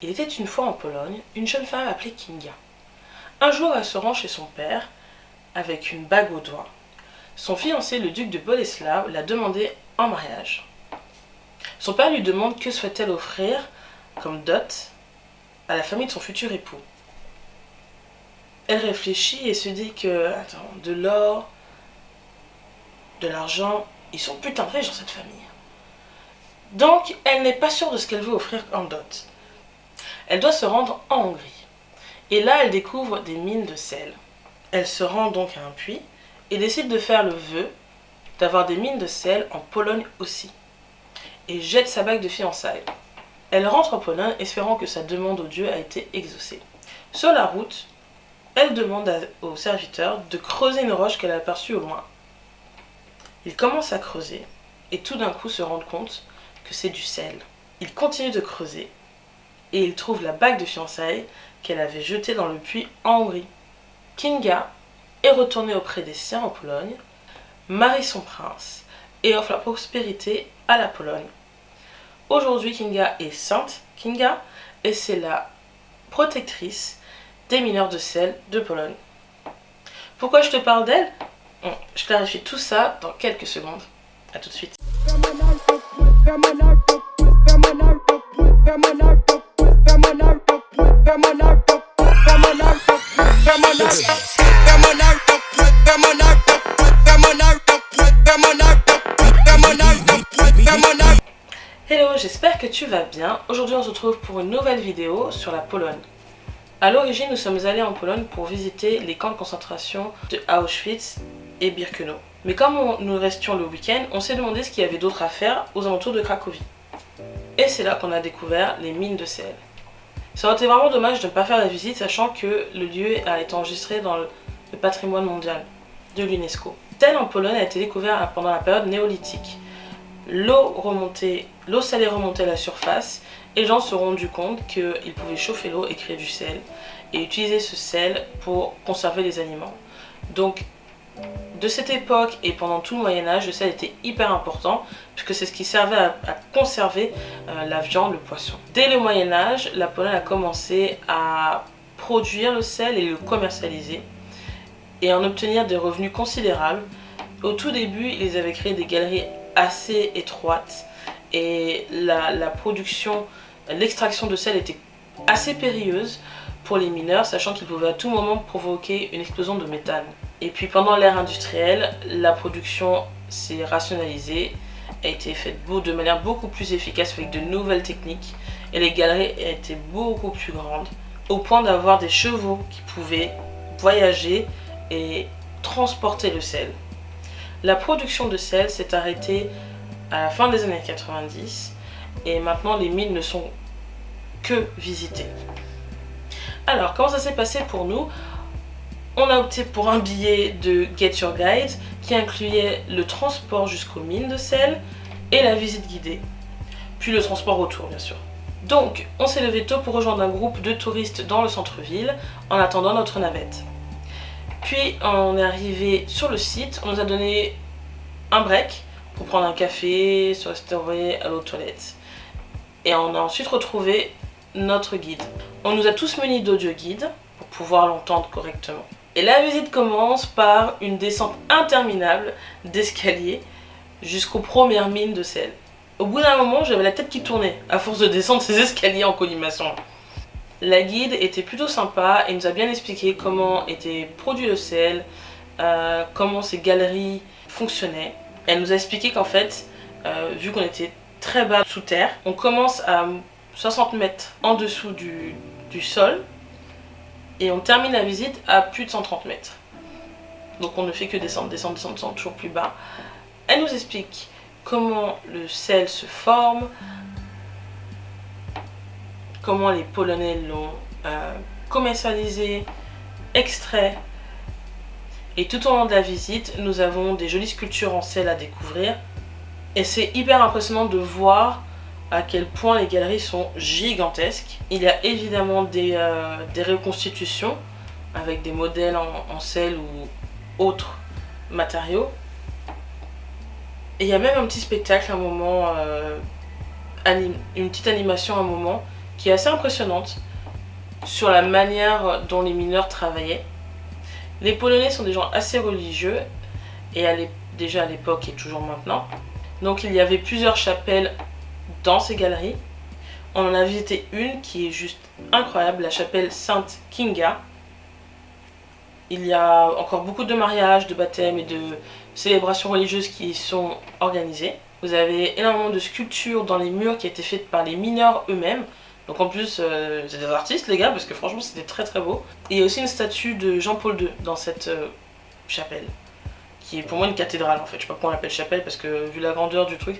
Il était une fois en Pologne une jeune femme appelée Kinga. Un jour, elle se rend chez son père avec une bague au doigt. Son fiancé, le duc de Bolesław, l'a demandé en mariage. Son père lui demande que souhaite-t-elle offrir comme dot à la famille de son futur époux. Elle réfléchit et se dit que, de l'or, de l'argent, ils sont putain de riches dans cette famille. Donc, elle n'est pas sûre de ce qu'elle veut offrir en dot. Elle doit se rendre en Hongrie. Et là, elle découvre des mines de sel. Elle se rend donc à un puits et décide de faire le vœu d'avoir des mines de sel en Pologne aussi. Et jette sa bague de fiançailles. Elle rentre en Pologne espérant que sa demande au Dieu a été exaucée. Sur la route, elle demande au serviteur de creuser une roche qu'elle a aperçue au loin. Il commence à creuser et tout d'un coup se rend compte que c'est du sel. Il continue de creuser et il trouve la bague de fiançailles qu'elle avait jetée dans le puits en Hongrie. Kinga est retournée auprès des siens en Pologne, marie son prince et offre la prospérité à la Pologne. Aujourd'hui, Kinga est sainte Kinga et c'est la protectrice des mineurs de sel de Pologne. Pourquoi je te parle d'elle? Je clarifie tout ça dans quelques secondes. A tout de suite. Hello, j'espère que tu vas bien. Aujourd'hui on se retrouve pour une nouvelle vidéo sur la Pologne. A l'origine, nous sommes allés en Pologne pour visiter les camps de concentration de Auschwitz et Birkenau. Mais comme nous restions le week-end, on s'est demandé ce qu'il y avait d'autre à faire aux alentours de Cracovie. Et c'est là qu'on a découvert les mines de sel. Ça aurait été vraiment dommage de ne pas faire la visite, sachant que le lieu a été enregistré dans le patrimoine mondial de l'UNESCO. Le sel en Pologne a été découvert pendant la période néolithique. L'eau salée remontait à la surface et les gens se sont rendus compte qu'ils pouvaient chauffer l'eau et créer du sel et utiliser ce sel pour conserver les aliments. Donc de cette époque et pendant tout le Moyen-Âge, le sel était hyper important puisque c'est ce qui servait à conserver la viande, le poisson. Dès le Moyen-Âge, la Pologne a commencé à produire le sel et le commercialiser et en obtenir des revenus considérables. Au tout début, ils avaient créé des galeries assez étroites et la production, l'extraction de sel était assez périlleuse pour les mineurs, sachant qu'ils pouvaient à tout moment provoquer une explosion de méthane. Et puis pendant l'ère industrielle, la production s'est rationalisée, a été faite de manière beaucoup plus efficace avec de nouvelles techniques et les galeries étaient beaucoup plus grandes, au point d'avoir des chevaux qui pouvaient voyager et transporter le sel. La production de sel s'est arrêtée à la fin des années 90 et maintenant les mines ne sont que visitées. Alors, comment ça s'est passé pour nous? On a opté pour un billet de Get Your Guide qui incluait le transport jusqu'aux mines de sel et la visite guidée, puis le transport retour bien sûr. Donc, on s'est levé tôt pour rejoindre un groupe de touristes dans le centre-ville en attendant notre navette. Puis on est arrivé sur le site, on nous a donné un break pour prendre un café, se restaurer, aller aux toilettes. Et on a ensuite retrouvé notre guide. On nous a tous munis d'audio guide pour pouvoir l'entendre correctement. Et la visite commence par une descente interminable d'escalier jusqu'aux premières mines de sel. Au bout d'un moment, j'avais la tête qui tournait à force de descendre ces escaliers en colimaçon. La guide était plutôt sympa et nous a bien expliqué comment était produit le sel, comment ces galeries fonctionnaient. Elle nous a expliqué qu'en fait, vu qu'on était très bas sous terre, on commence à 60 mètres en dessous du sol et on termine la visite à plus de 130 mètres. Donc on ne fait que descendre, toujours plus bas. Elle nous explique comment le sel se forme, comment les Polonais l'ont commercialisé, extrait. Et tout au long de la visite, nous avons des jolies sculptures en sel à découvrir. Et c'est hyper impressionnant de voir à quel point les galeries sont gigantesques. Il y a évidemment des reconstitutions avec des modèles en sel ou autres matériaux. Et il y a même un petit spectacle à un moment, une petite animation à un moment qui est assez impressionnante sur la manière dont les mineurs travaillaient. Les Polonais sont des gens assez religieux, et déjà à l'époque et toujours maintenant. Donc il y avait plusieurs chapelles dans ces galeries. On en a visité une qui est juste incroyable, la chapelle Sainte Kinga. Il y a encore beaucoup de mariages, de baptêmes et de célébrations religieuses qui y sont organisées. Vous avez énormément de sculptures dans les murs qui ont été faites par les mineurs eux-mêmes. Donc en plus, c'est des artistes les gars, parce que franchement c'était très très beau. Et il y a aussi une statue de Jean-Paul II dans cette chapelle, qui est pour moi une cathédrale en fait. Je sais pas pourquoi on l'appelle chapelle, parce que vu la grandeur du truc,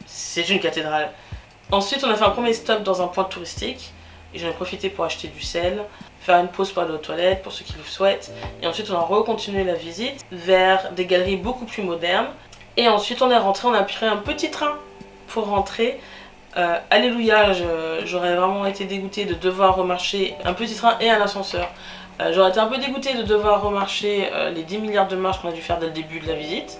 c'est une cathédrale. Ensuite on a fait un premier stop dans un point touristique, et j'en ai profité pour acheter du sel, faire une pause pour aller aux toilettes pour ceux qui le souhaitent. Et ensuite on a recontinué la visite vers des galeries beaucoup plus modernes. Et ensuite on est rentré, on a pris un petit train pour rentrer. Alléluia, j'aurais vraiment été dégoûtée de devoir remarcher un petit train et un ascenseur. J'aurais été un peu dégoûtée de devoir remarcher les 10 milliards de marches qu'on a dû faire dès le début de la visite.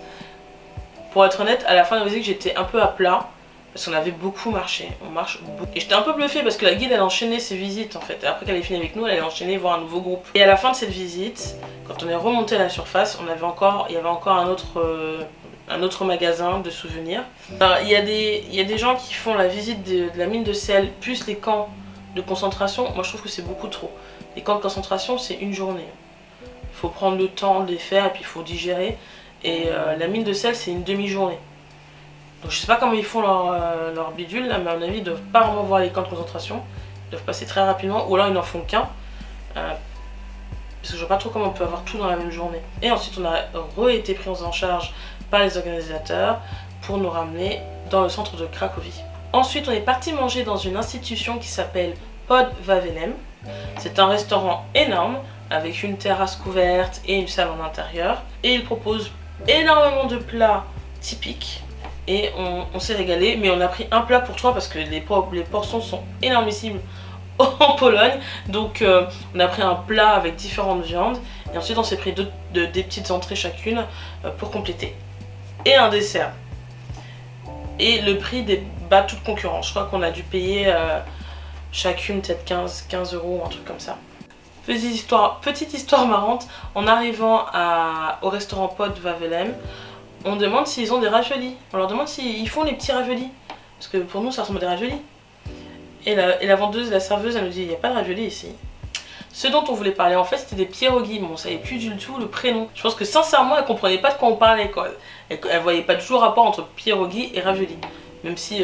Pour être honnête, à la fin de la visite, j'étais un peu à plat parce qu'on avait beaucoup marché. On marche beaucoup. Et j'étais un peu bluffée parce que la guide elle enchaînait ses visites en fait. Et après qu'elle ait fini avec nous, elle allait enchaîner voir un nouveau groupe. Et à la fin de cette visite, quand on est remonté à la surface, il y avait encore un autre magasin de souvenirs. Alors, il y a des gens qui font la visite de la mine de sel plus les camps de concentration. Moi je trouve que c'est beaucoup trop. Les camps de concentration c'est une journée. Il faut prendre le temps de les faire et puis il faut digérer. Et la mine de sel c'est une demi-journée. Donc je sais pas comment ils font leur bidule là, mais à mon avis ils doivent pas vraiment voir les camps de concentration. Ils doivent passer très rapidement, ou alors ils n'en font qu'un. Parce que je vois pas trop comment on peut avoir tout dans la même journée. Et ensuite on a été pris en charge par les organisateurs pour nous ramener dans le centre de Cracovie. Ensuite on est parti manger dans une institution qui s'appelle Podwawelem. C'est un restaurant énorme avec une terrasse couverte et une salle en intérieur. Et il propose énormément de plats typiques. Et on s'est régalé, mais on a pris un plat pour 3 parce que les portions sont énormissimes en Pologne. Donc on a pris un plat avec différentes viandes et ensuite on s'est pris des petites entrées chacune pour compléter. Et un dessert. Et le prix bat toute concurrence. Je crois qu'on a dû payer chacune peut-être 15 € ou un truc comme ça. Petite histoire marrante, en arrivant au restaurant Podwawelem, on demande s'ils ont des raviolis. On leur demande s'ils font les petits raviolis. Parce que pour nous ça ressemble à des raviolis. Et la vendeuse, la serveuse, elle nous dit il n'y a pas de raviolis ici. Ce dont on voulait parler en fait c'était des pierogies, mais on savait plus du tout le prénom. Je pense que sincèrement elle comprenait pas de quoi on parlait quoi. Elle voyait pas du tout le rapport entre pierogies et raviolis. Même si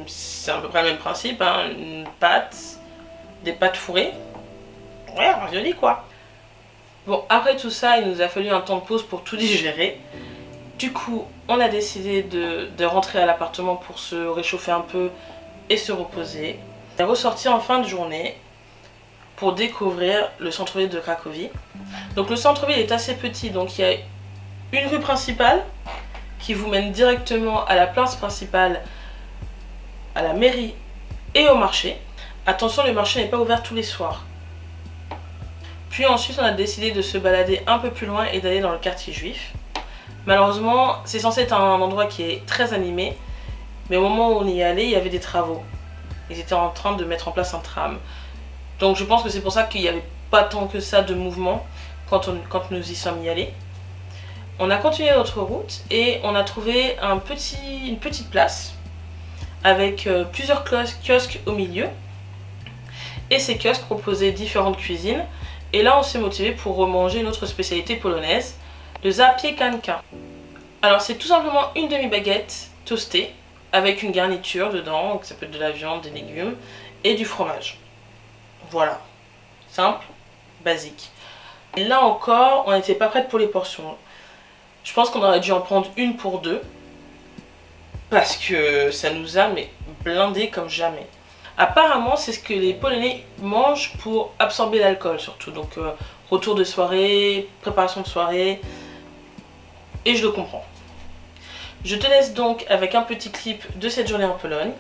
c'est à peu près le même principe, hein, une pâte, des pâtes fourrées. Ouais, ravioli quoi. Bon, après tout ça, il nous a fallu un temps de pause pour tout digérer. Du coup, on a décidé de rentrer à l'appartement pour se réchauffer un peu et se reposer. On est ressorti en fin de journée pour découvrir le centre-ville de Cracovie. Donc le centre-ville est assez petit, donc il y a une rue principale qui vous mène directement à la place principale, à la mairie et au marché. Attention, le marché n'est pas ouvert tous les soirs. Puis ensuite on a décidé de se balader un peu plus loin et d'aller dans le quartier juif. Malheureusement c'est censé être un endroit qui est très animé, mais au moment où on y est allé il y avait des travaux. Ils étaient en train de mettre en place un tram. Donc je pense que c'est pour ça qu'il n'y avait pas tant que ça de mouvement quand nous y sommes y allés. On a continué notre route et on a trouvé une petite place avec plusieurs kiosques au milieu. Et ces kiosques proposaient différentes cuisines. Et là on s'est motivé pour remanger une autre spécialité polonaise, le zapiekanka. Alors c'est tout simplement une demi-baguette toastée avec une garniture dedans, donc ça peut être de la viande, des légumes et du fromage. Voilà, simple, basique. Et là encore, on n'était pas prête pour les portions. Je pense qu'on aurait dû en prendre une pour deux parce que ça nous a blindé comme jamais. Apparemment, c'est ce que les Polonais mangent pour absorber l'alcool surtout. Donc retour de soirée, préparation de soirée, et je le comprends. Je te laisse donc avec un petit clip de cette journée en Pologne.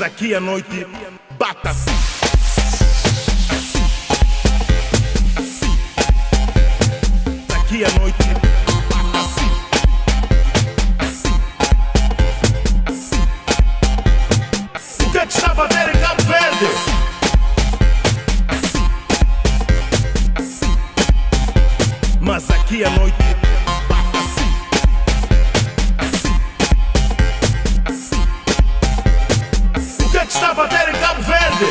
Aqui a noite bata assim. Aqui a noite bata assim. O que é que está a bater em Cabo Verde? Mas aqui a noite bata assim. O que é que está a bater em Cabo Verde?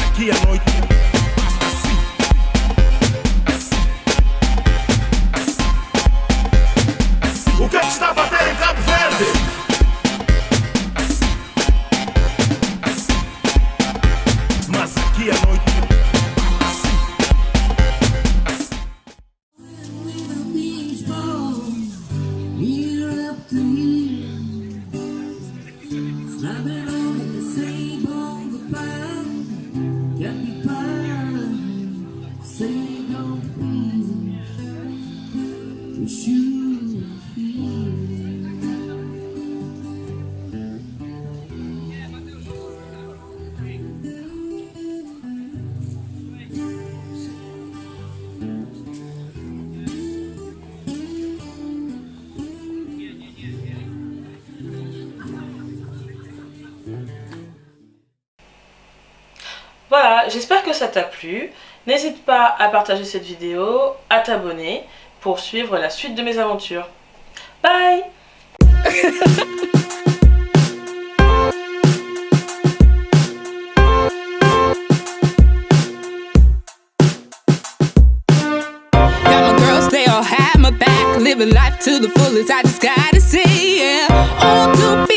Aqui a noite bata assim. O que é que está a bater em Cabo Verde? Mas aqui a noite bata assim. Voilà, j'espère que ça t'a plu. N'hésite pas à partager cette vidéo, à t'abonner pour suivre la suite de mes aventures. Bye! living life to the fullest. I just gotta say, yeah. Oh, to be